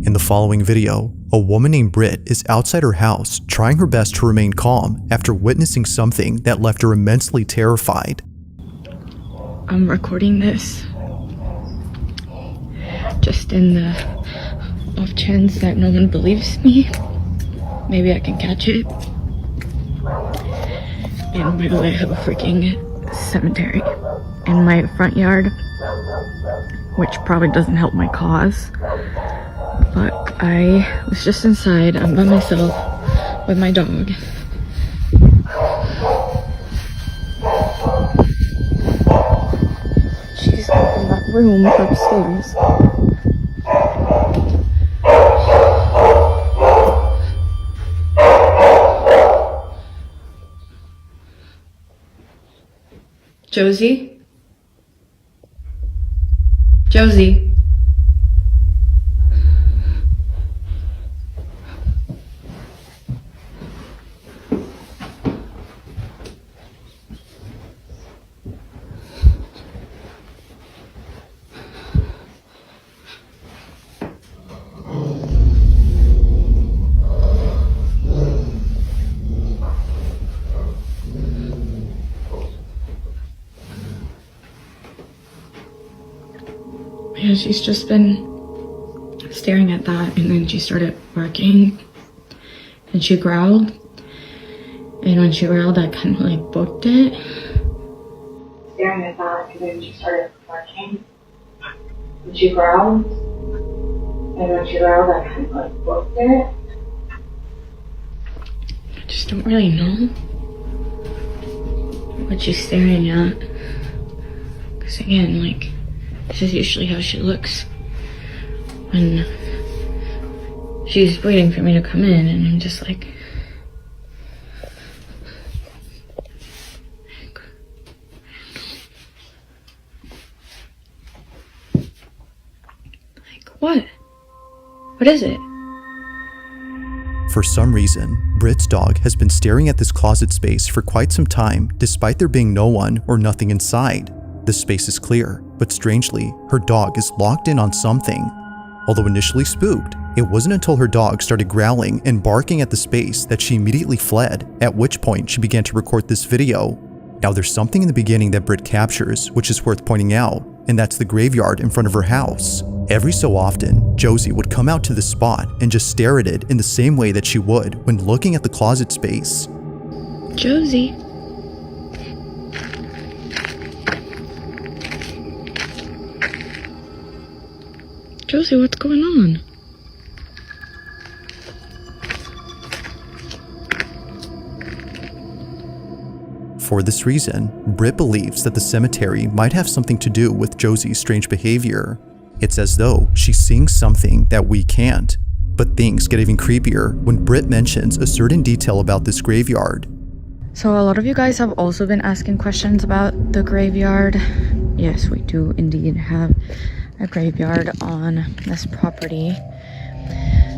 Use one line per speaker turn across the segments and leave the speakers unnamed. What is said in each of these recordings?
In the following video, a woman named Britt is outside her house trying her best to remain calm after witnessing something that left her immensely terrified.
I'm recording this just in the off chance that no one believes me. Maybe I can catch it. And by the way, I have a freaking cemetery in my front yard, which probably doesn't help my cause. But I was just inside. I'm by myself with my dog. She's in that room upstairs. Josie? Josie? Yeah, she's just been staring at that, and then she started barking, and she growled, and when she growled, I kind of like booked it. Staring at that, and then she started barking, and she growled, and when she growled, I kind of like booked it. I just don't really know what she's staring at, because again, like, this is usually how she looks when she's waiting for me to come in, and I'm just like, what? What is it?
For some reason, Britt's dog has been staring at this closet space for quite some time, despite there being no one or nothing inside. The space is clear, but strangely, her dog is locked in on something. Although initially spooked, it wasn't until her dog started growling and barking at the space that she immediately fled, at which point she began to record this video. Now there's something in the beginning that Britt captures which is worth pointing out, and that's the graveyard in front of her house. Every so often, Josie would come out to the spot and just stare at it in the same way that she would when looking at the closet space.
Josie? Josie, what's going on?
For this reason, Britt believes that the cemetery might have something to do with Josie's strange behavior. It's as though she's seeing something that we can't. But things get even creepier when Britt mentions a certain detail about this graveyard.
So a lot of you guys have also been asking questions about the graveyard. Yes, we do indeed have a graveyard on this property.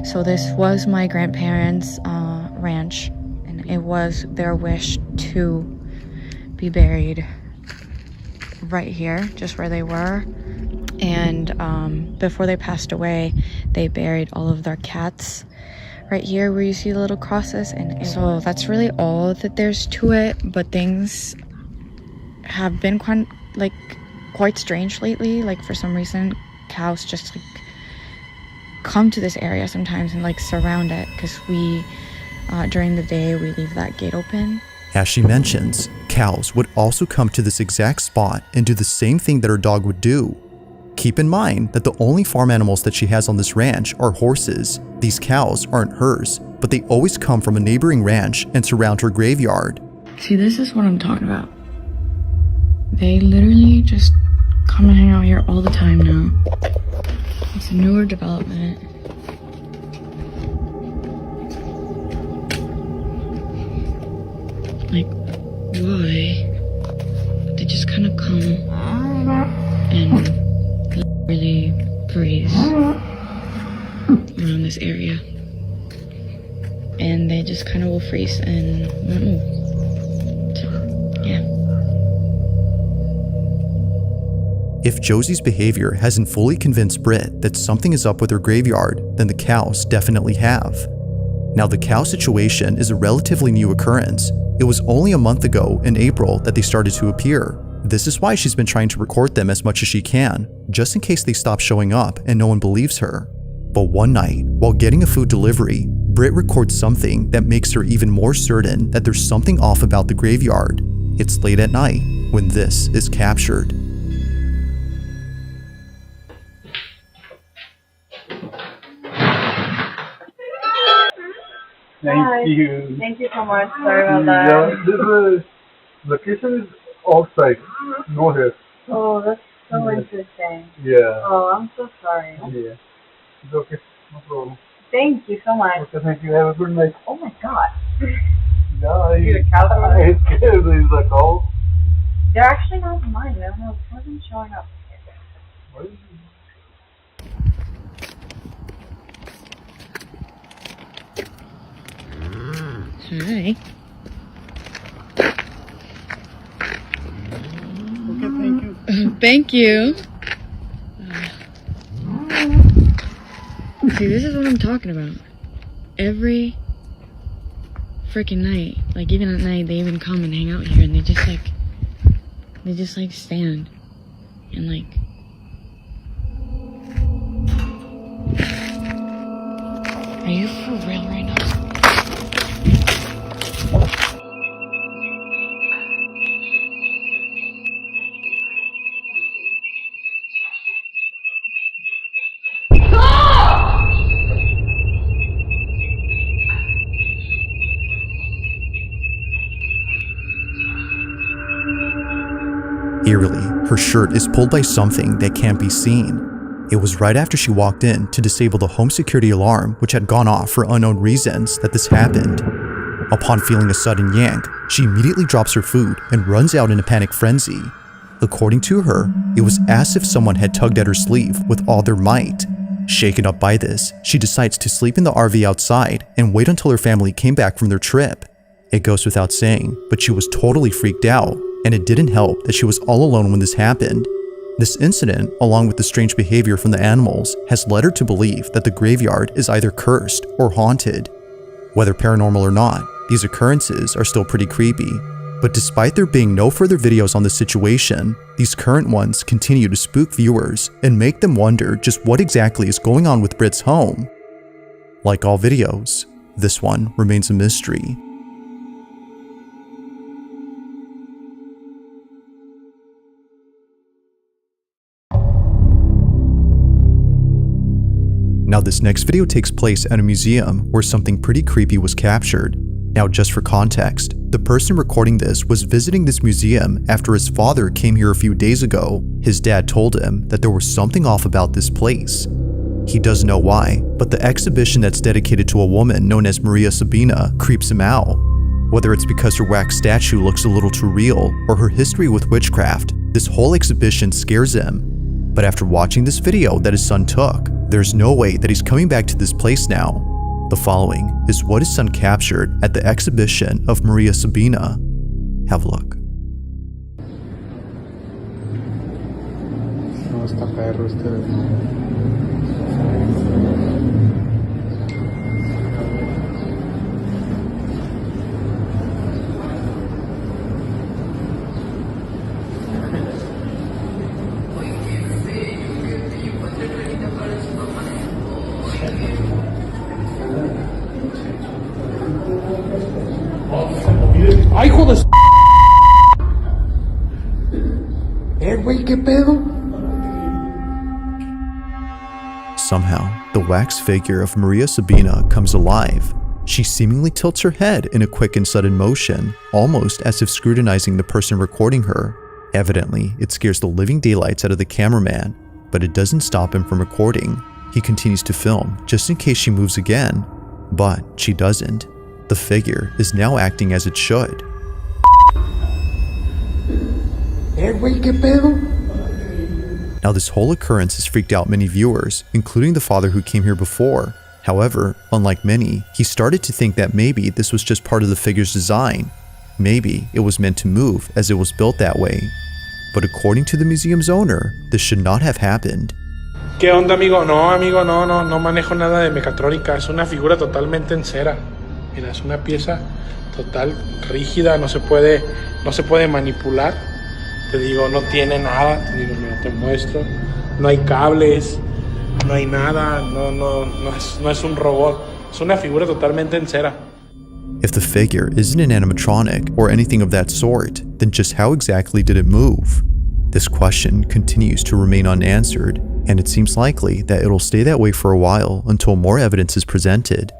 So this was my grandparents' ranch, and it was their wish to be buried right here, just where they were. And before they passed away, they buried all of their cats right here where you see the little crosses. And so that's really all that there's to it, but things have been quite strange lately. Like, for some reason, cows just like come to this area sometimes and like surround it, because we during the day we leave that gate open.
As she mentions, cows would also come to this exact spot and do the same thing that her dog would do. Keep in mind that the only farm animals that she has on this ranch are horses. These cows aren't hers, but they always come from a neighboring ranch and surround her graveyard.
See, this is what I'm talking about. They literally just come and hang out here all the time now. It's a newer development. Like, why? But they just kind of come and really graze around this area. And they just kind of will freeze and won't move. So, yeah.
If Josie's behavior hasn't fully convinced Britt that something is up with her graveyard, then the cows definitely have. Now, the cow situation is a relatively new occurrence. It was only a month ago in April that they started to appear. This is why she's been trying to record them as much as she can, just in case they stop showing up and no one believes her. But one night, while getting a food delivery, Britt records something that makes her even more certain that there's something off about the graveyard. It's late at night when this is captured.
Thank you.
Thank you so much. Sorry about that.
Yeah, this location is outside, no here.
Oh, that's so
Yeah.
interesting.
Yeah.
Oh, I'm so sorry.
Yeah. It's okay. No problem.
Thank you so much.
Okay, thank you. Have a good night.
Oh my god.
Yeah,
You're a cow?
I scared. There is a cow.
They're actually not mine. I don't know. It wasn't showing up.
What is it?
Hi.
Okay, thank you.
Thank you. See, this is what I'm talking about. Every freaking night, like even at night, they even come and hang out here, and they just like stand and like. Are you for real right now?
Eerily, her shirt is pulled by something that can't be seen. It was right after she walked in to disable the home security alarm, which had gone off for unknown reasons, that this happened. Upon feeling a sudden yank, she immediately drops her food and runs out in a panic frenzy. According to her, it was as if someone had tugged at her sleeve with all their might. Shaken up by this, she decides to sleep in the RV outside and wait until her family came back from their trip. It goes without saying, but she was totally freaked out, and it didn't help that she was all alone when this happened. This incident, along with the strange behavior from the animals, has led her to believe that the graveyard is either cursed or haunted. Whether paranormal or not, these occurrences are still pretty creepy. But despite there being no further videos on this situation, these current ones continue to spook viewers and make them wonder just what exactly is going on with Britt's home. Like all videos, this one remains a mystery. Now, this next video takes place at a museum where something pretty creepy was captured. Now, just for context, the person recording this was visiting this museum after his father came here a few days ago. His dad told him that there was something off about this place. He doesn't know why, but the exhibition that's dedicated to a woman known as Maria Sabina creeps him out. Whether it's because her wax statue looks a little too real or her history with witchcraft, this whole exhibition scares him. But after watching this video that his son took, there's no way that he's coming back to this place now. The following is what his son captured at the exhibition of Maria Sabina. Have a look.
No está perro ustedes, no. ¡Ay, hijo de güey, qué pedo!
Somehow, the wax figure of Maria Sabina comes alive. She seemingly tilts her head in a quick and sudden motion, almost as if scrutinizing the person recording her. Evidently, it scares the living daylights out of the cameraman, but it doesn't stop him from recording. He continues to film, just in case she moves again. But she doesn't. The figure is now acting as it should.
Güey, qué pedo!
Now, this whole occurrence has freaked out many viewers, including the father who came here before. However, unlike many, he started to think that maybe this was just part of the figure's design. Maybe it was meant to move as it was built that way. But according to the museum's owner, this should not have happened.
¿Qué onda, amigo? No, amigo, no manejo nada de mecatrónica. Es una figura totalmente en cera. Mira, es una pieza total rígida, no se puede manipular. Te digo, no tiene nada. Te digo, mira, te muestro. No hay cables, no hay nada. No es un robot. Es una figura totalmente en cera.
If the figure isn't an animatronic or anything of that sort, then just how exactly did it move? This question continues to remain unanswered, and it seems likely that it'll stay that way for a while until more evidence is presented.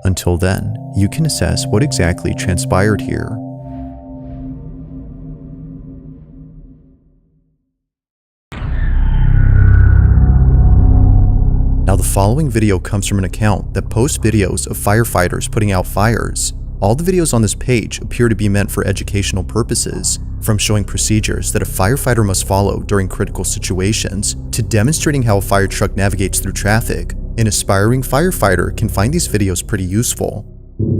Until then, you can assess what exactly transpired here. Now, the following video comes from an account that posts videos of firefighters putting out fires. All the videos on this page appear to be meant for educational purposes, from showing procedures that a firefighter must follow during critical situations, to demonstrating how a fire truck navigates through traffic. An aspiring firefighter can find these videos pretty useful.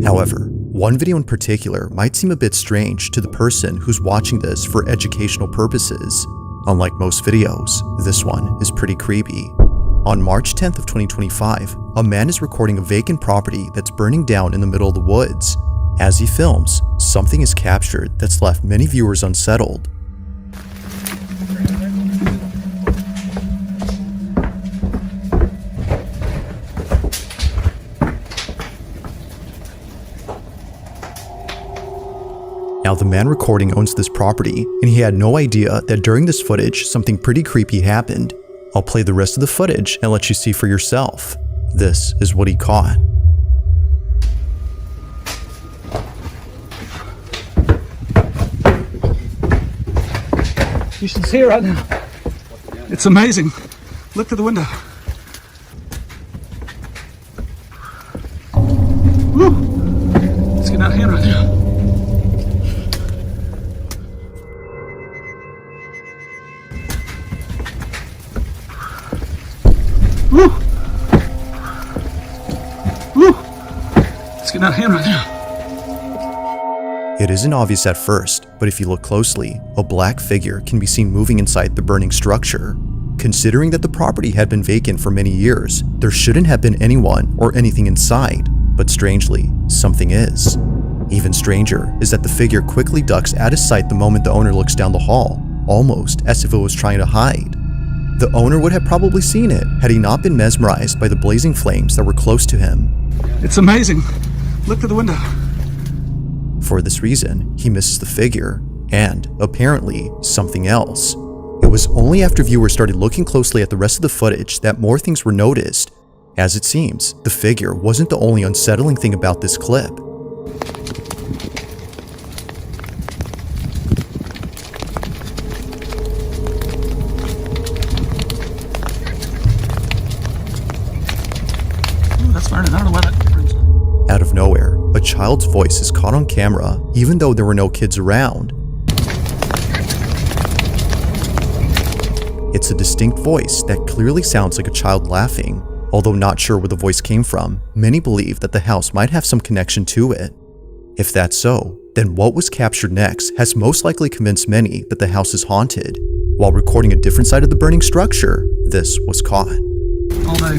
However, one video in particular might seem a bit strange to the person who's watching this for educational purposes. Unlike most videos, this one is pretty creepy. On March 10th of 2025, a man is recording a vacant property that's burning down in the middle of the woods. As he films, something is captured that's left many viewers unsettled. Now, the man recording owns this property, and he had no idea that during this footage, something pretty creepy happened. I'll play the rest of the footage and let you see for yourself. This is what he caught.
You should see it right now. It's amazing. Look through the window. Woo. It's getting out of hand right now. Woo. Woo. It's getting out of hand right now.
It isn't obvious at first, but if you look closely, a black figure can be seen moving inside the burning structure. Considering that the property had been vacant for many years, there shouldn't have been anyone or anything inside, but strangely, something is. Even stranger is that the figure quickly ducks out of sight the moment the owner looks down the hall, almost as if it was trying to hide. The owner would have probably seen it had he not been mesmerized by the blazing flames that were close to him.
It's amazing. Look through the window.
For this reason, he misses the figure, and, apparently, something else. It was only after viewers started looking closely at the rest of the footage that more things were noticed. As it seems, the figure wasn't the only unsettling thing about this clip.
Ooh, that's burning. I don't know why that burns.
Out of nowhere, a child's voice is caught on camera, even though there were no kids around. It's a distinct voice that clearly sounds like a child laughing. Although not sure where the voice came from, many believe that the house might have some connection to it. If that's so, then what was captured next has most likely convinced many that the house is haunted. While recording a different side of the burning structure, this was caught.
All day.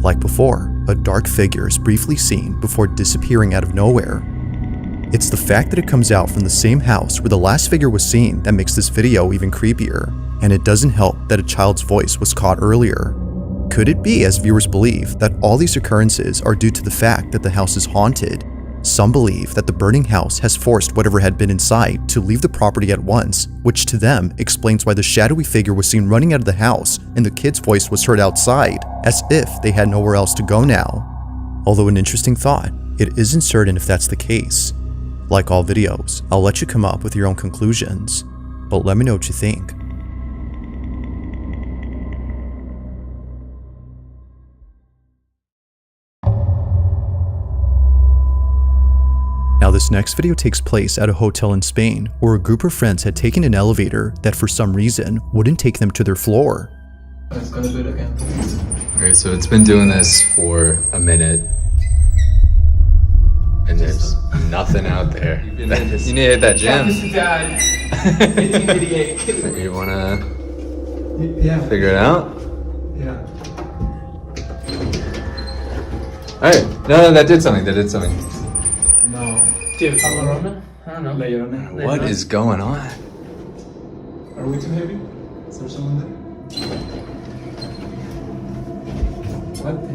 Like before, a dark figure is briefly seen before disappearing out of nowhere. It's the fact that it comes out from the same house where the last figure was seen that makes this video even creepier, and it doesn't help that a child's voice was caught earlier. Could it be, as viewers believe, that all these occurrences are due to the fact that the house is haunted? Some believe that the burning house has forced whatever had been inside to leave the property at once, which to them explains why the shadowy figure was seen running out of the house and the kid's voice was heard outside, as if they had nowhere else to go now. Although an interesting thought, it isn't certain if that's the case. Like all videos, I'll let you come up with your own conclusions, but let me know what you think. Now, the this next video takes place at a hotel in Spain where a group of friends had taken an elevator that for some reason wouldn't take them to their floor.
Let's go to it again. Okay, so it's been doing this for a minute. And there's nothing out there. You need to hit that gym. You wanna figure it out?
Yeah.
Alright, no, that did something,
No.
Dude, I don't know. La Llorona.
What is going on?
Are we too heavy? Is there someone there? What the?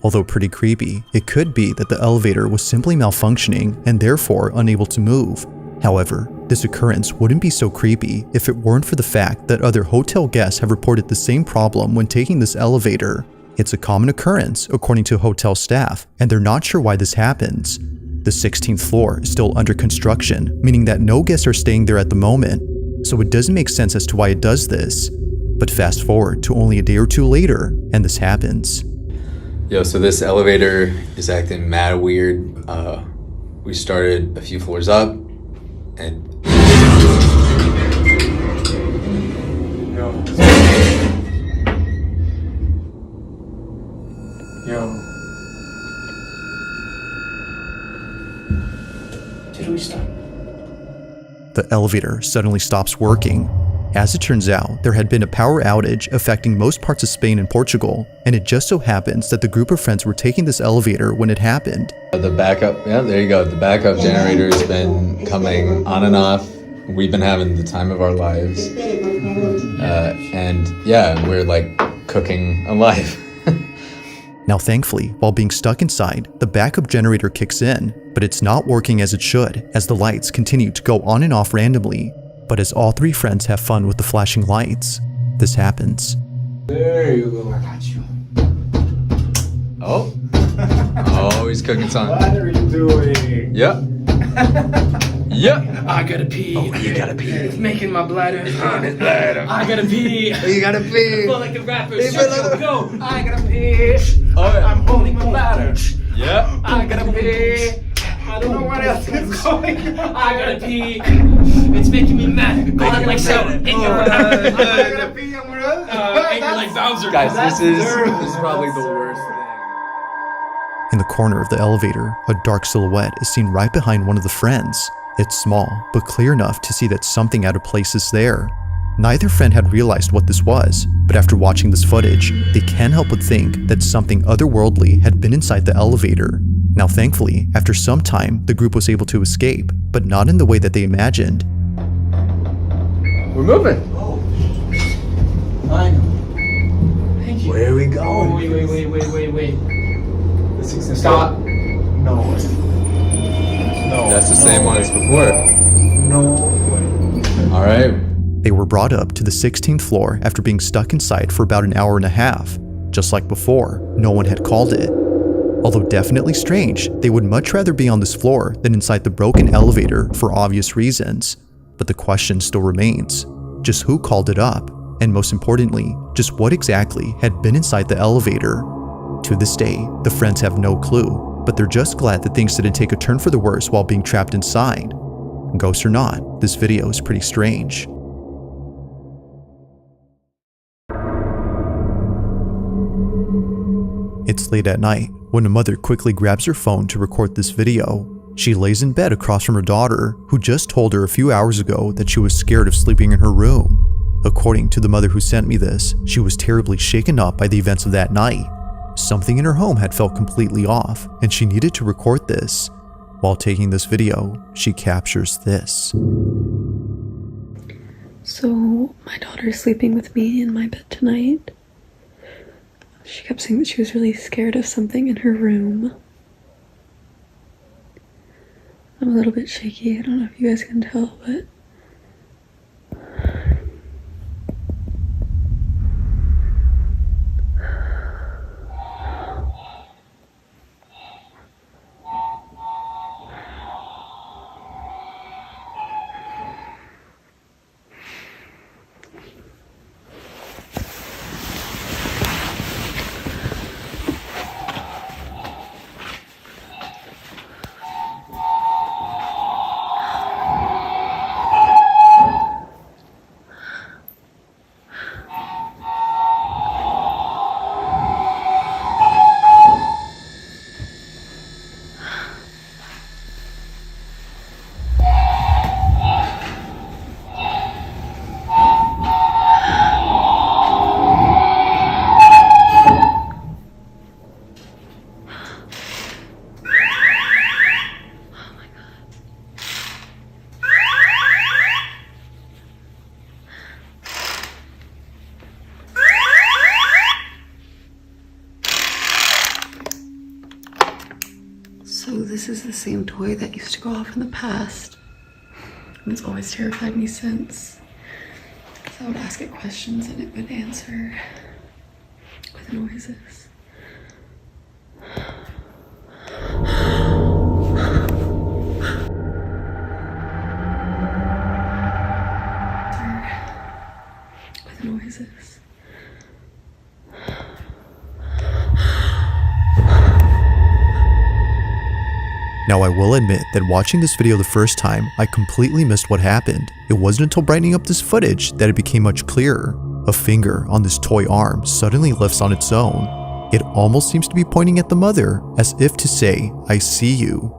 Although pretty creepy, it could be that the elevator was simply malfunctioning and therefore unable to move. However, this occurrence wouldn't be so creepy if it weren't for the fact that other hotel guests have reported the same problem when taking this elevator. It's a common occurrence according to hotel staff, and they're not sure why this happens. The 16th floor is still under construction, meaning that no guests are staying there at the moment, so it doesn't make sense as to why it does this. But fast forward to only a day or two later, and this happens.
Yo, so this elevator is acting mad weird. We started a few floors up, and
Yo. Did we stop?
The elevator suddenly stops working. As it turns out, there had been a power outage affecting most parts of Spain and Portugal, and it just so happens that the group of friends were taking this elevator when it happened.
the backup, yeah, there you go. The backup generator's been coming on and off. We've been having the time of our lives. And yeah, we're like cooking a life.
Now thankfully, while being stuck inside, the backup generator kicks in, but it's not working as it should, as the lights continue to go on and off randomly. But as all three friends have fun with the flashing lights, this happens.
There you go. I got you.
Oh. Oh, he's cooking something.
What are you doing?
Yep. Yep.
I gotta pee.
Oh, you gotta pee.
It's making my bladder. I gotta pee.
You gotta pee.
I feel like the rappers.
feel like-
Go. I gotta pee.
Oh, yeah.
I'm holding my bladder.
Yep.
I gotta pee. I don't know what else is going on. I gotta pee. It's making me mad. Go on like so. In your
I gotta pee. I'm gonna.
anger like Bowser.
Guys, this is probably the worst thing.
In the corner of the elevator, a dark silhouette is seen right behind one of the friends. It's small, but clear enough to see that something out of place is there. Neither friend had realized what this was, but after watching this footage, they can't help but think that something otherworldly had been inside the elevator. Now thankfully, after some time, the group was able to escape, but not in the way that they imagined.
We're moving.
I know. Thank you.
Where are we going?
Wait. Stop.
No way. No.
That's the same one as before.
No way.
All right.
They were brought up to the 16th floor after being stuck inside for about an hour and a half. Just like before, no one had called it. Although definitely strange, they would much rather be on this floor than inside the broken elevator for obvious reasons. But the question still remains, just who called it up? And most importantly, just what exactly had been inside the elevator? To this day, the friends have no clue, but they're just glad that things didn't take a turn for the worse while being trapped inside. Ghost or not, this video is pretty strange. It's late at night when a mother quickly grabs her phone to record this video. She lays in bed across from her daughter, who just told her a few hours ago that she was scared of sleeping in her room. According to the mother who sent me this, she was terribly shaken up by the events of that night. Something in her home had felt completely off, and she needed to record this. While taking this video, she captures this.
So, my daughter's sleeping with me in my bed tonight. She kept saying that she was really scared of something in her room. I'm a little bit shaky. I don't know if you guys can tell, but So this is the same toy that used to go off in the past. And it's always terrified me since. So I would ask it questions and it would answer with noises. With noises.
Now, I will admit that watching this video the first time, I completely missed what happened. It wasn't until brightening up this footage that it became much clearer. A finger on this toy arm suddenly lifts on its own. It almost seems to be pointing at the mother, as if to say, "I see you."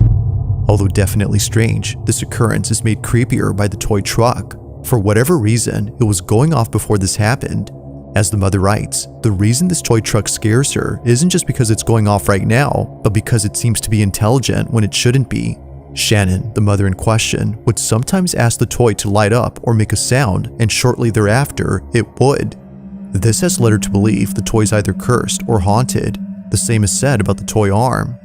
Although definitely strange, this occurrence is made creepier by the toy truck. For whatever reason, it was going off before this happened. As the mother writes, the reason this toy truck scares her isn't just because it's going off right now, but because it seems to be intelligent when it shouldn't be. Shannon, the mother in question, would sometimes ask the toy to light up or make a sound, and shortly thereafter, it would. This has led her to believe the toy's either cursed or haunted. The same is said about the toy arm.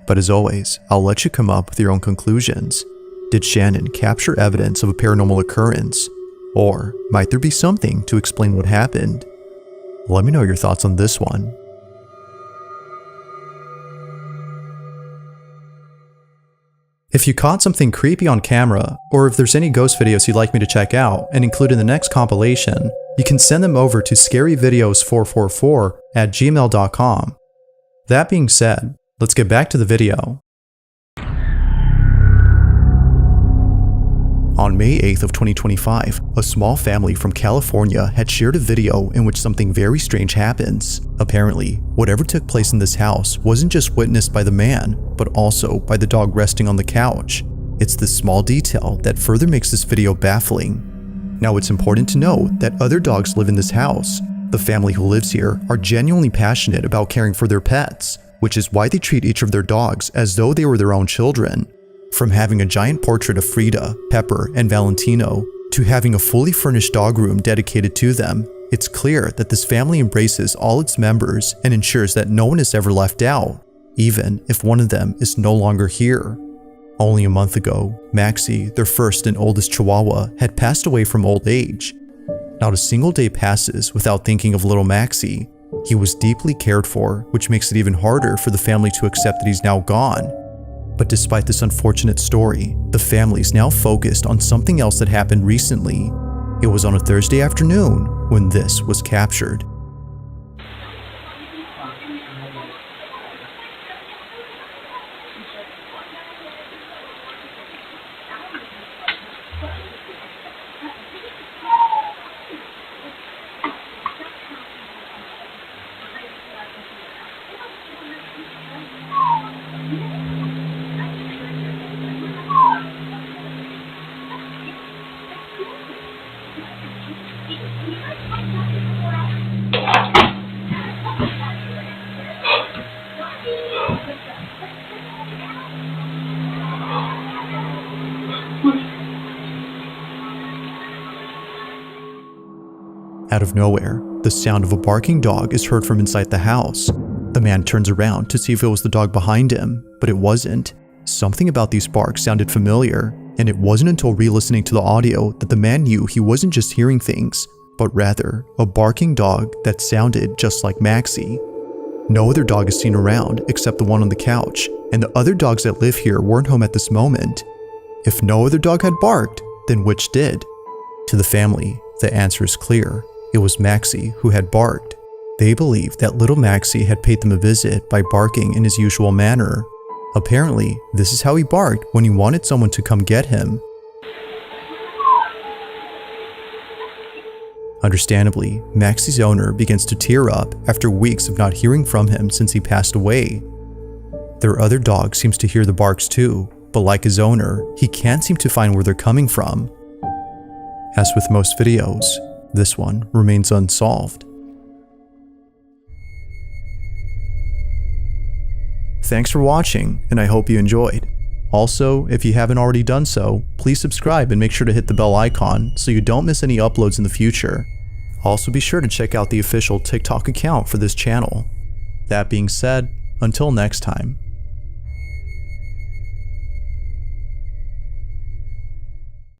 But as always, I'll let you come up with your own conclusions. Did Shannon capture evidence of a paranormal occurrence? Or might there be something to explain what happened? Let me know your thoughts on this one. If you caught something creepy on camera, or if there's any ghost videos you'd like me to check out and include in the next compilation, you can send them over to scaryvideos444@gmail.com. That being said, let's get back to the video. On May 8th of 2025, a small family from California had shared a video in which something very strange happens. Apparently, whatever took place in this house wasn't just witnessed by the man, but also by the dog resting on the couch. It's this small detail that further makes this video baffling. Now, it's important to note that other dogs live in this house. The family who lives here are genuinely passionate about caring for their pets, which is why they treat each of their dogs as though they were their own children. From having a giant portrait of Frida, Pepper, and Valentino, to having a fully furnished dog room dedicated to them, it's clear that this family embraces all its members and ensures that no one is ever left out, even if one of them is no longer here. Only a month ago, Maxie, their first and oldest Chihuahua, had passed away from old age. Not a single day passes without thinking of little Maxie. He was deeply cared for, which makes it even harder for the family to accept that he's now gone. But despite this unfortunate story, the family's now focused on something else that happened recently. It was on a Thursday afternoon when this was captured. Out of nowhere, the sound of a barking dog is heard from inside the house. The man turns around to see if it was the dog behind him, but it wasn't. Something about these barks sounded familiar, and it wasn't until re-listening to the audio that the man knew he wasn't just hearing things, but rather a barking dog that sounded just like Maxie. No other dog is seen around except the one on the couch, and the other dogs that live here weren't home at this moment. If no other dog had barked, then which did? To the family, the answer is clear. It was Maxie who had barked. They believed that little Maxie had paid them a visit by barking in his usual manner. Apparently, this is how he barked when he wanted someone to come get him. Understandably, Maxie's owner begins to tear up after weeks of not hearing from him since he passed away. Their other dog seems to hear the barks too, but like his owner, he can't seem to find where they're coming from. As with most videos, this one remains unsolved. Thanks for watching, and I hope you enjoyed. Also, if you haven't already done so, please subscribe and make sure to hit the bell icon so you don't miss any uploads in the future. Also be sure to check out the official TikTok account for this channel. That being said, until next time.